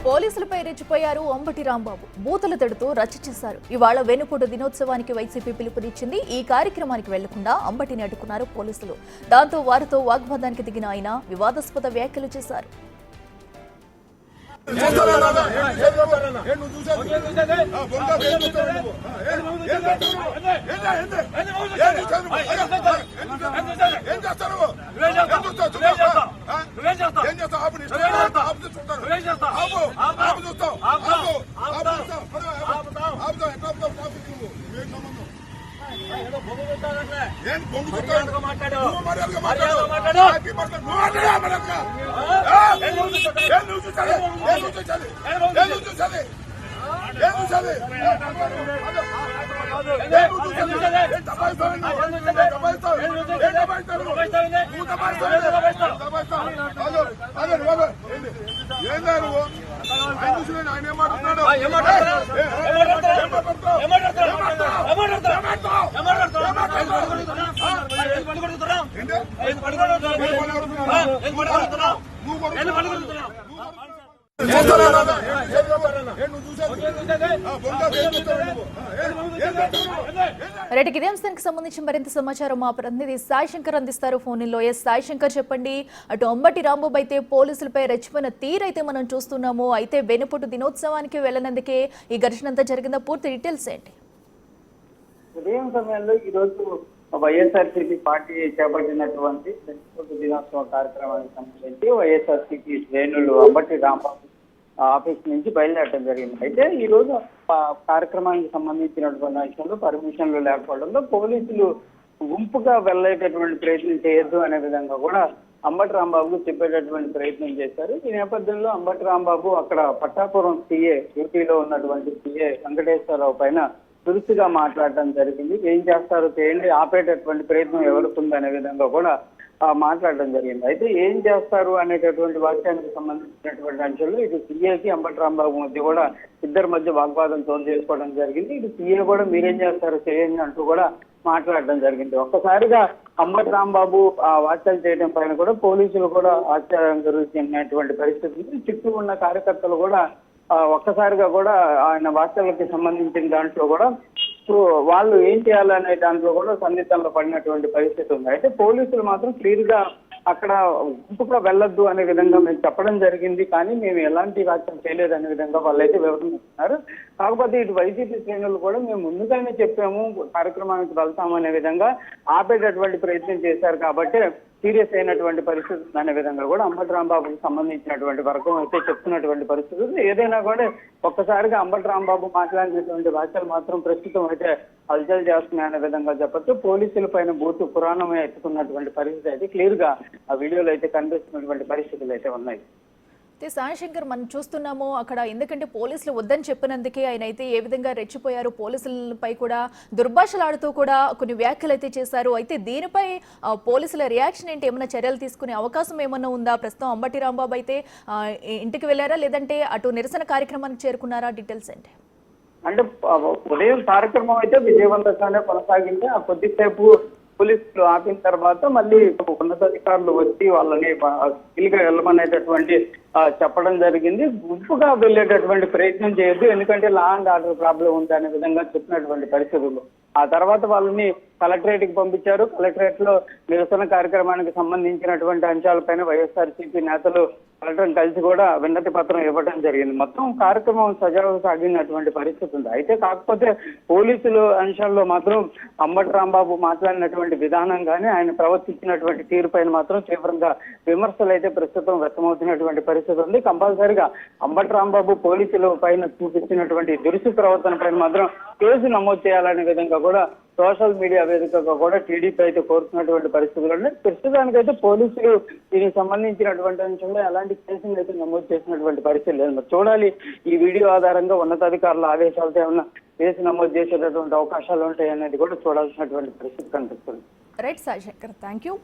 పోలీసులపై రెచ్చిపోయారు అంబటి రాంబాబు. బూతులు తిడుతూ రచ్చ చేశారు. ఇవాళ వెనుకొండ దినోత్సవానికి వైసీపీ పిలుపునిచ్చింది. ఈ కార్యక్రమానికి వెళ్లకుండా అంబటిని అడ్డుకున్నారు పోలీసులు. దాంతో వారితో వాగ్వాదానికి దిగిన ఆయన వివాదాస్పద వ్యాఖ్యలు చేశారు. రెడ్డికి ఇదే అంశానికి సంబంధించి మరింత సమాచారం మా ప్రతినిధి సాయి శంకర్ అందిస్తారు ఫోన్ లో. సాయి శంకర్, చెప్పండి. అటు అంబటి రాంబాబు అయితే పోలీసులపై రెచ్చిపోయిన తీరైతే మనం చూస్తున్నాము. అయితే వెనుపొట్టు దినోత్సవానికి వెళ్లనందుకే ఈ ఘర్షణ అంతా జరిగిందా? పూర్తి డీటెయిల్స్ ఏంటి? ఉదయం సమయంలో ఈ రోజు వైఎస్ఆర్సీపీ పార్టీ చేపట్టినటువంటి వెనుపొట్టు దినోత్సవ కార్యక్రమానికి సంబంధించి వైఎస్ఆర్సీపీ శ్రేణులు అంబటి రాంబాబు ఆఫీస్ నుంచి బయలుదేరడం జరిగింది. అయితే ఈ రోజు కార్యక్రమానికి సంబంధించినటువంటి విషయంలో పర్మిషన్లు లేకపోవడంలో పోలీసులు గుంపుగా వెళ్లేటటువంటి ప్రయత్నం చేయొద్దు అనే విధంగా కూడా అంబటి రాంబాబుకు చెప్పేటటువంటి ప్రయత్నం చేశారు. ఈ నేపథ్యంలో అంబటి రాంబాబు అక్కడ పట్టాపురం సీఏ డ్యూటీలో ఉన్నటువంటి సీఏ వెంకటేశ్వరరావు పైన దురుసుగా మాట్లాడడం జరిగింది. ఏం చేస్తారో చేయండి, ఆపేటటువంటి ప్రయత్నం ఎవరికి ఉందనే విధంగా కూడా మాట్లాడడం జరిగింది. అయితే ఏం చేస్తారు అనేటటువంటి వాక్యానికి సంబంధించినటువంటి అంశాల్లో ఇటు సీఏకి అంబటి రాంబాబు మధ్య కూడా ఇద్దరి మధ్య వాగ్వాదం చోటు చేసుకోవడం జరిగింది. ఇటు సీఏ కూడా మీరేం చేస్తారో చేయండి అంటూ కూడా మాట్లాడడం జరిగింది. ఒక్కసారిగా అంబటి రాంబాబు వ్యాఖ్యలు చేయడం పైన కూడా పోలీసులు కూడా ఆశ్చర్యం జరుగుతున్నటువంటి పరిస్థితి. చుట్టూ ఉన్న కార్యకర్తలు కూడా ఒక్కసారిగా కూడా ఆయన వ్యాఖ్యలకి సంబంధించిన దాంట్లో కూడా వాళ్ళు ఏం చేయాలనే దాంట్లో కూడా సందిగ్ధంలో పడినటువంటి పరిస్థితి ఉంది. అయితే పోలీసులు మాత్రం క్లియర్ గా అక్కడ గుంపుగా వెళ్ళొద్దు అనే విధంగా మేము చెప్పడం జరిగింది, కానీ మేము ఎలాంటి వ్యాఖ్యలు చేయలేదు అనే విధంగా వాళ్ళైతే వివరణ ఇస్తున్నారు. కాకపోతే ఇటు వైసీపీ శ్రేణులు కూడా మేము ముందుగానే చెప్పాము కార్యక్రమానికి వెళ్తామనే విధంగా ఆపేటటువంటి ప్రయత్నం చేశారు కాబట్టి సీరియస్ అయినటువంటి పరిస్థితి అనే విధంగా కూడా అంబటి రాంబాబుకి సంబంధించినటువంటి వర్గం అయితే చెప్తున్నటువంటి పరిస్థితులు. ఏదైనా కూడా ఒక్కసారిగా అంబటి రాంబాబు మాట్లాడినటువంటి వ్యాఖ్యలు మాత్రం ప్రస్తుతం అయితే హల్చల్ చేస్తున్నాయనే విధంగా చెప్పచ్చు. పోలీసుల పైన బూతు పురాణమే ఎత్తుకున్నటువంటి పరిస్థితి అయితే క్లియర్ గా ఆ వీడియోలో అయితే కనిపిస్తున్నటువంటి పరిస్థితులు అయితే ఉన్నాయి. సాయి శంకర్, మనం చూస్తున్నాము అక్కడ ఎందుకంటే పోలీసులు వద్దని చెప్పినందుకే ఆయన అయితే ఏ విధంగా రెచ్చిపోయారు. పోలీసులపై కూడా దుర్భాషలాడుతూ కూడా కొన్ని వ్యాఖ్యలు అయితే చేశారు. అయితే దీనిపై పోలీసుల రియాక్షన్ ఏంటి? ఏమైనా చర్యలు తీసుకునే అవకాశం ఏమన్నా ఉందా? ప్రస్తుతం అంబటి రాంబాబు అయితే ఇంటికి వెళ్ళారా, లేదంటే అటు నిరసన కార్యక్రమానికి చేరుకున్నారా? డీటెయిల్స్ ఏంటి? అంటే ఉదయం కార్యక్రమం అయితే విజయవంతంగానే కొనసాగింది. ఆ కొద్దిసేపు పోలీసులు ఆపిన తర్వాత మళ్ళీ ఉన్నతాధికారులు వచ్చి వాళ్ళని గా వెళ్ళమనేటటువంటి చెప్పడం జరిగింది. గుంపుగా వెళ్ళేటటువంటి ప్రయత్నం చేయొద్దు, ఎందుకంటే లా అండ్ ఆర్డర్ ప్రాబ్లం ఉంది అనే విధంగా చెప్పినటువంటి పరిస్థితులు. ఆ తర్వాత వాళ్ళని కలెక్టరేట్ కి పంపించారు. కలెక్టరేట్ లో నిరసన కార్యక్రమానికి సంబంధించినటువంటి అంశాలపైన వైఎస్ఆర్సీపీ నేతలు కలెక్టర్ కలిసి కూడా విన్నతి పత్రం ఇవ్వడం జరిగింది. మొత్తం కార్యక్రమం సజావుగా సాగినటువంటి పరిస్థితి ఉంది. అయితే కాకపోతే పోలీసులు అంశాల్లో మాత్రం అంబటి రాంబాబు మాట్లాడినటువంటి విధానం కానీ ఆయన ప్రవర్తించినటువంటి తీరు పైన మాత్రం తీవ్రంగా విమర్శలు అయితే ప్రస్తుతం వ్యక్తమవుతున్నటువంటి పరిస్థితి ఉంది. కంపల్సరిగా అంబటి రాంబాబు పోలీసుల పైన చూపించినటువంటి దురుసు ప్రవర్తన పైన మాత్రం కేసు నమోదు చేయాలనే విధంగా కూడా సోషల్ మీడియా వేదికగా కూడా టీడీపీ అయితే కోరుతున్నటువంటి పరిస్థితులు ఉన్నాయి. ప్రస్తుతానికైతే పోలీసులు దీనికి సంబంధించినటువంటి అంశంలో ఎలాంటి కేసులు అయితే నమోదు చేసినటువంటి పరిస్థితి లేదు. మరి చూడాలి ఈ వీడియో ఆధారంగా ఉన్నతాధికారుల ఆదేశాలతో ఏమన్నా కేసు నమోదు చేసేటటువంటి అవకాశాలు ఉంటాయి అనేది కూడా చూడాల్సినటువంటి పరిస్థితి కనిపిస్తుంది. Right Sai Shankar, thank you.